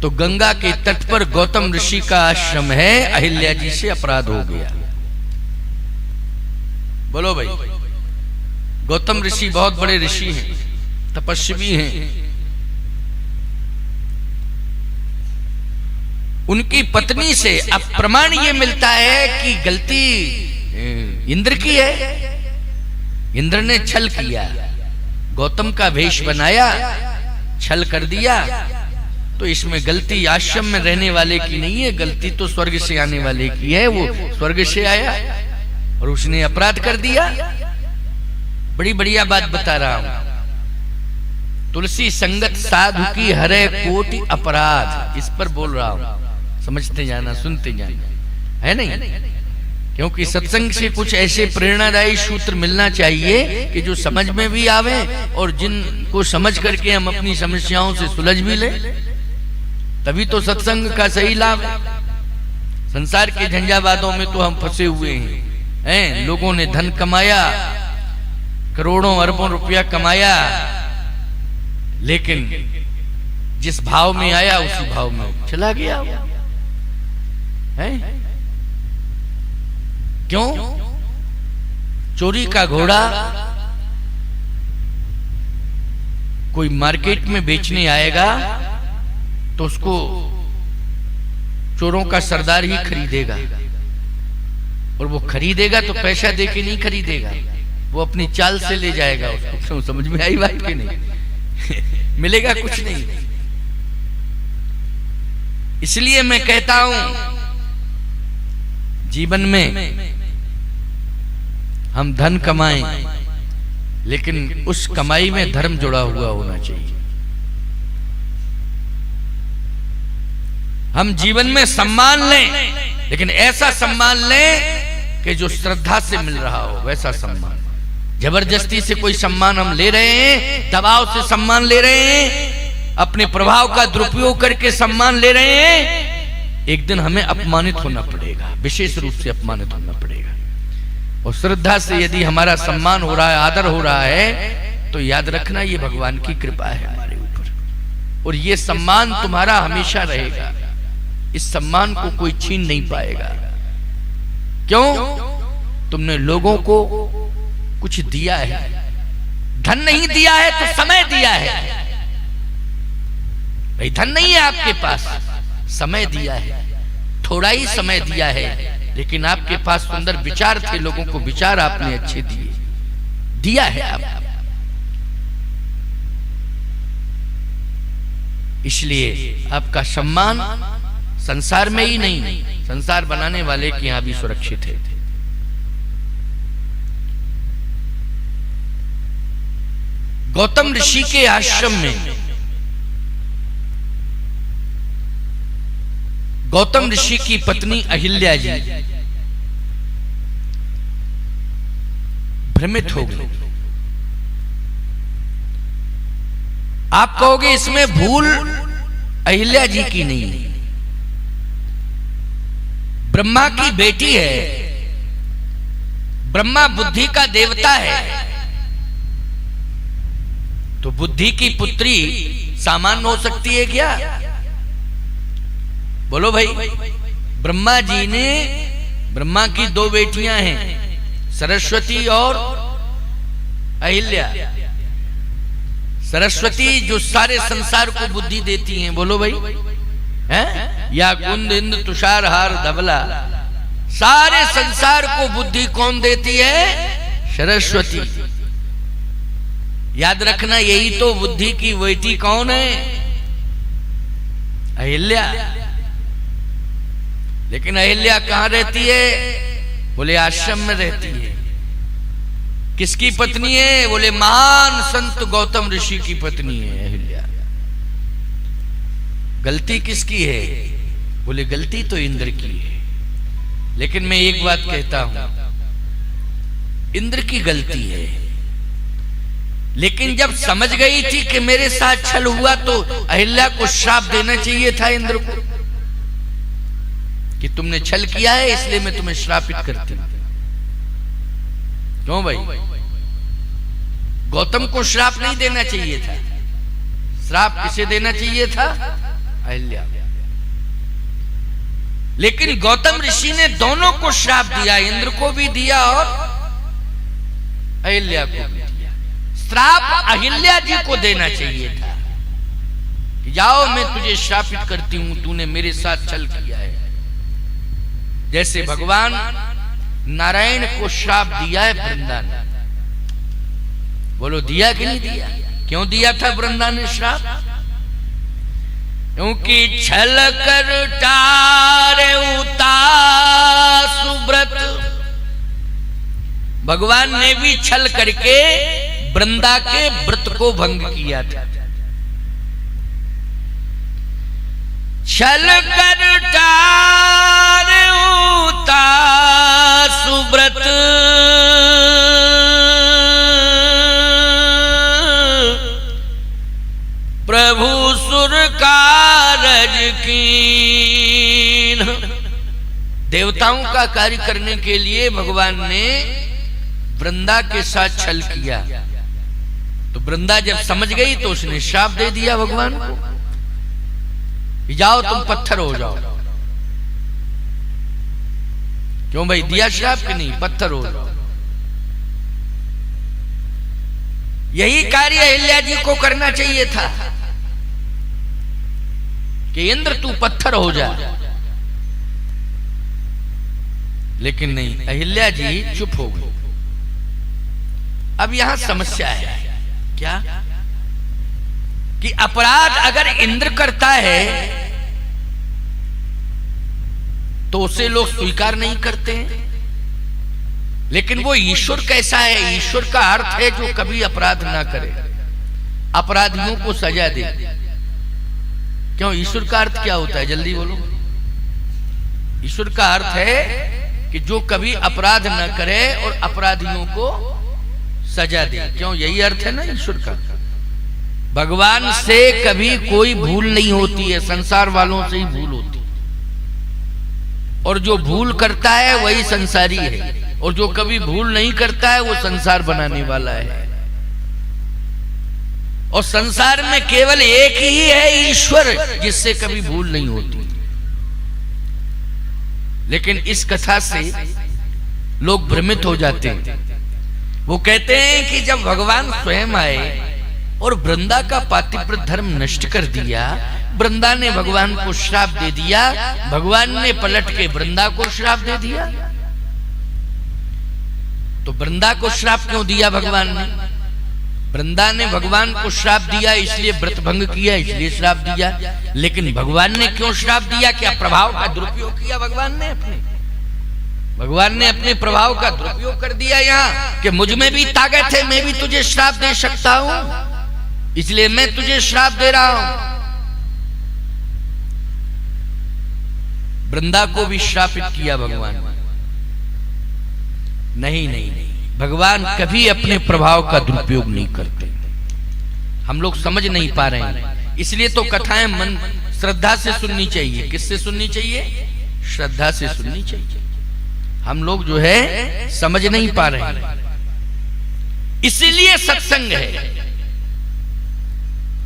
तो गंगा के तट पर गौतम ऋषि का आश्रम है, अहिल्या जी से अपराध हो गया। बोलो भाई, गौतम ऋषि बहुत बड़े ऋषि हैं, तपस्वी हैं। उनकी पत्नी से अब प्रमाण ये मिलता है कि गलती इंद्र की है। इंद्र ने छल किया, गौतम का वेश बनाया, छल कर दिया। तो इसमें गलती आश्रम में रहने वाले की नहीं है, गलती तो स्वर्ग से आने वाले की है। वो स्वर्ग से आया और उसने अपराध कर दिया। बड़ी बढ़िया बात बता रहा हूं। तुलसी संगत साधु की हरे कोटि अपराध, इस पर बोल रहा हूं। समझते जाना, सुनते जाना, है नहीं? क्योंकि सत्संग से कुछ ऐसे प्रेरणादायी सूत्र मिलना चाहिए कि जो समझ में भी आवे और जिनको समझ करके हम अपनी समस्याओं से सुलझ भी ले। तभी तो सत्संग का सही लाभ है। संसार के झंझावातों में तो हम फंसे हुए हैं। लोगों ने धन कमाया, करोड़ों अरबों रुपया कमाया, लेकिन जिस भाव में आया उसी भाव में चला गया है। क्यों? चोरी का घोड़ा कोई मार्केट में बेचने आएगा तो उसको चोरों का सरदार ही खरीदेगा, और वो खरीदेगा तो पैसा देके नहीं खरीदेगा, वो अपनी चाल से ले जाएगा उसको। समझ में आई बात कि नहीं? मिलेगा कुछ नहीं। इसलिए मैं कहता हूं, जीवन में हम धन कमाएं, लेकिन उस कमाई में धर्म जुड़ा हुआ होना चाहिए। हम जीवन में सम्मान लें, लेकिन ऐसा सम्मान लें कि जो श्रद्धा से मिल रहा हो, वैसा सम्मान। जबरदस्ती से कोई सम्मान हम ले रहे हैं, दबाव से सम्मान ले रहे हैं, अपने प्रभाव का दुरुपयोग करके सम्मान ले रहे हैं, एक दिन हमें अपमानित होना पड़ेगा, विशेष रूप से अपमानित होना पड़ेगा। और श्रद्धा से यदि हमारा सम्मान हो रहा है, आदर हो रहा है, तो याद रखना ये भगवान की कृपा है हमारे ऊपर, और ये सम्मान तुम्हारा हमेशा रहेगा। इस सम्मान को कोई छीन नहीं पाएगा। क्यों? तुमने लोगों को कुछ दिया है। धन नहीं दिया है तो समय दिया है। भाई धन नहीं है आपके पास, समय दिया है, थोड़ा ही समय दिया है, लेकिन आपके पास सुंदर विचार थे, लोगों को विचार आपने अच्छे दिए, दिया है आप। इसलिए आपका सम्मान संसार में ही नहीं, संसार बनाने वाले के यहां भी सुरक्षित है। गौतम ऋषि के आश्रम में गौतम ऋषि की पत्नी अहिल्या जी भ्रमित हो गई। आप कहोगे इसमें भूल अहिल्या जी की नहीं है, ब्रह्मा की बेटी है, ब्रह्मा बुद्धि का देवता है, तो बुद्धि की पुत्री सामान्य हो सकती है क्या? बोलो भाई। ब्रह्मा जी ने, ब्रह्मा की दो बेटियां हैं, सरस्वती और अहिल्या। सरस्वती जो सारे संसार को बुद्धि देती हैं, बोलो भाई, हैं? या कुंद इंद्र तुषार हार धवला, सारे संसार को बुद्धि कौन देती है? सरस्वती। याद रखना, यही तो बुद्धि की बेटी कौन है? अहिल्या। लेकिन अहिल्या कहां रहती है? बोले आश्रम में रहती है। किसकी पत्नी है? बोले महान संत गौतम ऋषि की पत्नी है अहिल्या। गलती किसकी है? बोले गलती तो इंद्र की है। लेकिन मैं एक बात कहता हूं, इंद्र की गलती है, लेकिन जब समझ गई थी कि मेरे साथ छल हुआ, तो अहिल्या को श्राप देना चाहिए था इंद्र को कि तुमने छल किया है, इसलिए मैं तुम्हें श्रापित करती हूं। क्यों भाई? गौतम को श्राप नहीं देना चाहिए था। श्राप किसे देना चाहिए था? अहिल्या। लेकिन गौतम ऋषि ने दोनों को श्राप दिया, इंद्र को भी दिया और अहिल्या को भी दिया। श्राप अहिल्या जी को देना चाहिए था कि जाओ मैं तुझे श्रापित करती हूं, तूने मेरे साथ छल किया है। जैसे भगवान नारायण को श्राप दिया है वृंदा ने। बोलो दिया कि नहीं दिया? क्यों दिया था वृंदा ने श्राप? क्योंकि छल कर टारे उता सुब्रत। भगवान ने भी छल करके वृंदा के व्रत को भंग किया था। छल कर टारे उता सुब्रत, प्रभु सुर कारज कीन। देवताओं का कार्य करने के लिए भगवान ने वृंदा के साथ छल किया। तो वृंदा जब समझ गई तो उसने श्राप दे दिया भगवान को, जाओ तुम पत्थर हो जाओ। क्यों भाई दिया श्राप कि नहीं? पत्थर हो जाओ। यही कार्य अहिल्या जी को करना चाहिए था कि इंद्र तू पत्थर हो जा, लेकिन नहीं, अहिल्या जी चुप हो गई। अब यहां समस्या है क्या कि अपराध अगर इंद्र करता है तो उसे लोग स्वीकार नहीं करते हैं, लेकिन वो ईश्वर कैसा है? ईश्वर का अर्थ है जो कभी अपराध ना करे, अपराधियों को सजा दे। क्यों? ईश्वर का अर्थ क्या होता है? जल्दी बोलो। ईश्वर का अर्थ है कि जो कभी अपराध ना करे और अपराधियों को सजा दे। क्यों? यही अर्थ है ना ईश्वर का। भगवान से कभी कोई भूल नहीं होती है, संसार वालों से ही भूल होती है। और जो भूल करता है वही संसारी है, और जो कभी भूल नहीं करता है वो संसार बनाने वाला है। और संसार में केवल एक ही है ईश्वर, जिससे कभी भूल नहीं होती। लेकिन इस कथा से लोग भ्रमित हो जाते हैं। वो कहते हैं कि जब भगवान स्वयं आए और वृंदा का पातिव्रत धर्म नष्ट कर दिया, वृंदा ने भगवान को श्राप दे दिया, भगवान ने पलट के वृंदा को श्राप दे दिया। तो वृंदा को श्राप क्यों दिया भगवान ने? वृंदा ने भगवान को श्राप दिया इसलिए व्रत भंग किया, इसलिए श्राप दिया। लेकिन भगवान ने क्यों श्राप दिया? क्या प्रभाव का दुरुपयोग किया भगवान ने अपने प्रभाव का दुरुपयोग कर दिया यहाँ कि मुझ में भी ताकत है, मैं भी तुझे श्राप दे सकता हूं, इसलिए मैं तुझे श्राप दे रहा हूं। वृंदा को भी श्रापित किया भगवान। नहीं, भगवान कभी अपने प्रभाव का दुरुपयोग नहीं करते। हम लोग समझ नहीं पा रहे हैं, इसलिए तो कथाएं मन श्रद्धा से सुननी चाहिए। किससे सुननी चाहिए? श्रद्धा से सुननी चाहिए। हम लोग जो है समझ नहीं पा रहे हैं, इसीलिए सत्संग है।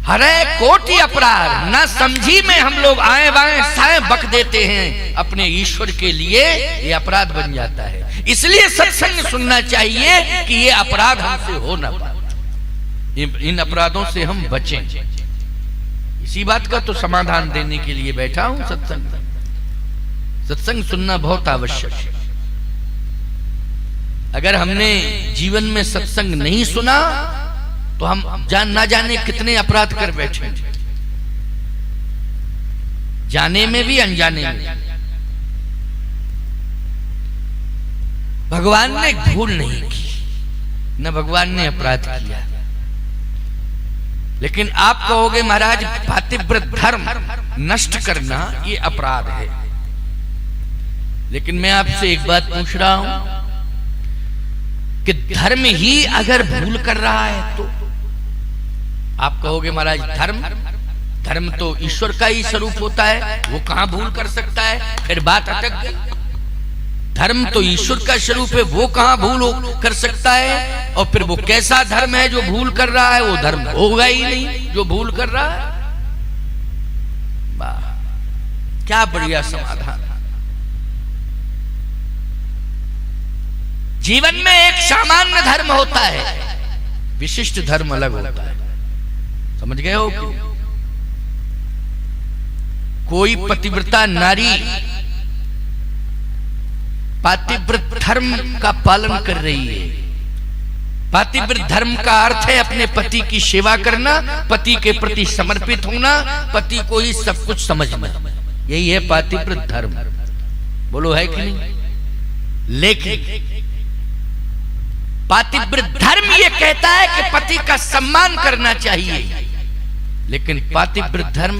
हरे कोटि अपराध न समझी में हम लोग आए बाएं साए बक देते हैं अपने ईश्वर के लिए, ये अपराध बन जाता है। इसलिए सत्संग सुनना चाहिए कि ये अपराध हमसे हो ना पाए, इन अपराधों से हम बचें। इसी बात का तो समाधान देने के लिए बैठा हूं सत्संग। सत्संग सुनना बहुत आवश्यक है। अगर हमने जीवन में सत्संग नहीं सुना तो हम ना जाने कितने अपराध कर बैठे, जाने में भी अनजाने में। भगवान ने भूल नहीं की, न भगवान ने अपराध किया। लेकिन आप कहोगे महाराज पातिव्रत धर्म नष्ट करना ये अपराध है। लेकिन मैं आपसे एक बात पूछ रहा हूं कि धर्म ही अगर भूल कर रहा है तो आप कहोगे महाराज धर्म तो ईश्वर का ही स्वरूप होता है, वो कहां भूल कर सकता है? फिर बात अटक गई। धर्म तो ईश्वर का स्वरूप है, वो कहां भूल कर सकता है? और फिर वो कैसा धर्म है जो भूल कर रहा है? वो धर्म होगा ही नहीं जो भूल कर रहा है। क्या बढ़िया समाधान। जीवन में एक सामान्य धर्म होता है, विशिष्ट धर्म अलग होता है। समझ गए हो? कोई पतिव्रता नारी पातिव्रत धर्म का पालन कर रही है। पातिव्रत धर्म का अर्थ है अपने पति की सेवा करना, पति के प्रति समर्पित होना, पति को ही सब कुछ समझना। यही है पातिव्रत धर्म। बोलो है कि नहीं? लेकिन पातिव्रत धर्म ये कहता है कि पति का सम्मान करना चाहिए, लेकिन पातिव्रत धर्म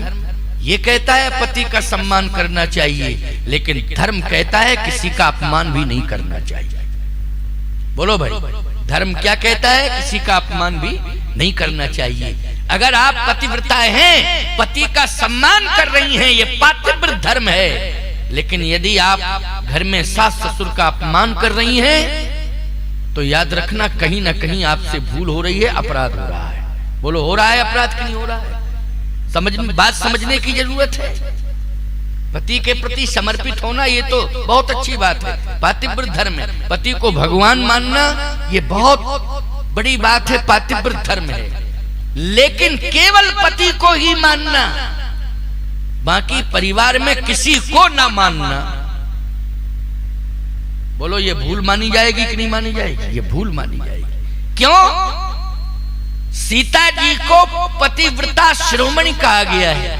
ये कहता है पति का सम्मान करना चाहिए, लेकिन धर्म कहता है किसी का अपमान भी नहीं करना चाहिए। बोलो भाई, धर्म क्या कहता है? किसी का अपमान भी नहीं करना चाहिए। अगर आप पतिव्रता हैं, पति का सम्मान कर रही हैं, ये पातिव्रत धर्म है। लेकिन यदि आप घर में सास ससुर का अपमान कर रही हैं, तो याद रखना कहीं ना कहीं आपसे भूल हो रही है, अपराध हो रहा है। बोलो, हो रहा है अपराध कि नहीं हो रहा है? बात समझने की जरूरत है। पति के प्रति समर्पित होना ये तो बहुत अच्छी बात है, पातिव्रत धर्म है। पति को भगवान मानना ये बहुत बड़ी बात है, पातिव्रत धर्म है। लेकिन केवल पति को ही मानना, बाकी परिवार में किसी को ना मानना, बोलो ये भूल मानी जाएगी कि नहीं मानी जाएगी? ये भूल मानी जाएगी। क्यों? सीता जी को पतिव्रता शिरोमणि कहा गया है।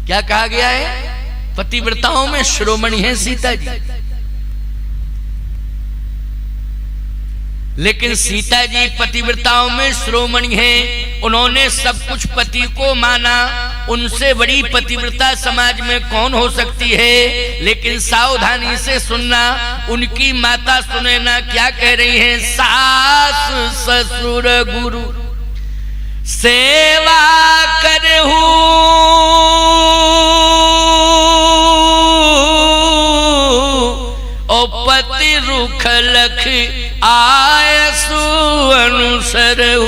क्या कहा गया है? पतिव्रताओं में शिरोमणि है सीता जी। लेकिन सीता जी पतिव्रताओं में शिरोमणि हैं। उन्होंने सब कुछ पति को माना। उनसे बड़ी पतिव्रता समाज में कौन हो सकती है? लेकिन सावधानी से सुनना, उनकी माता सुने ना क्या कह रही हैं। सास ससुर गुरु सेवा करहु, ओ पति रुख लख आयसु अनुसरहु।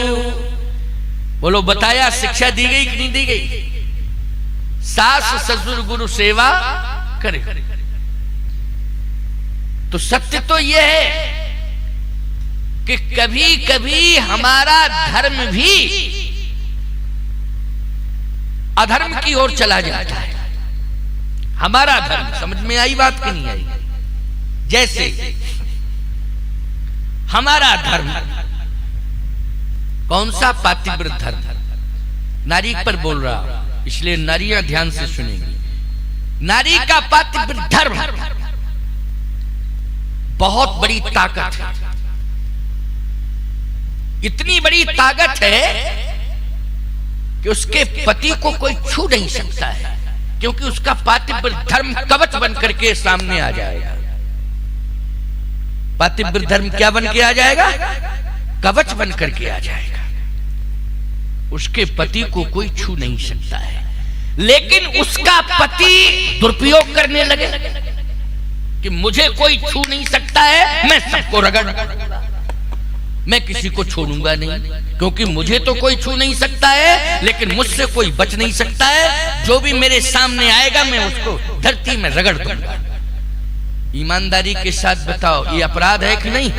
बोलो, बताया शिक्षा दी गई कि नहीं दी गई? सास ससुर गुरु सेवा करे। तो सत्य तो यह है कि कभी कभी हमारा धर्म भी अधर्म की ओर चला जाता है। हमारा धर्म, समझ में आई बात कि नहीं आई? जैसे हमारा धर्म कौन सा? पातिव्रत धर्म। नारी पर बोल रहा हूं, इसलिए नारियां ध्यान से सुनेंगी। नारी का पातिव्रत धर्म बहुत बड़ी ताकत है। इतनी बड़ी ताकत है कि उसके पति को कोई छू नहीं सकता है, क्योंकि उसका पातिव्रत धर्म कवच बन करके सामने आ जाएगा। पातिव्रत धर्म क्या बन के आ जाएगा? कवच बन करके आ जाएगा। उसके पति को कोई छू नहीं सकता है। लेकिन उसका पति दुरुपयोग करने लगे कि मुझे कोई छू नहीं सकता है, मैं सबको रगड़, मैं किसी को छोड़ूंगा नहीं, क्योंकि मुझे तो कोई छू नहीं सकता है, लेकिन मुझसे कोई बच नहीं सकता है। जो भी मेरे सामने आएगा मैं उसको धरती में रगड़ दूंगा। ईमानदारी के साथ बताओ, ये अपराध है कि नहीं?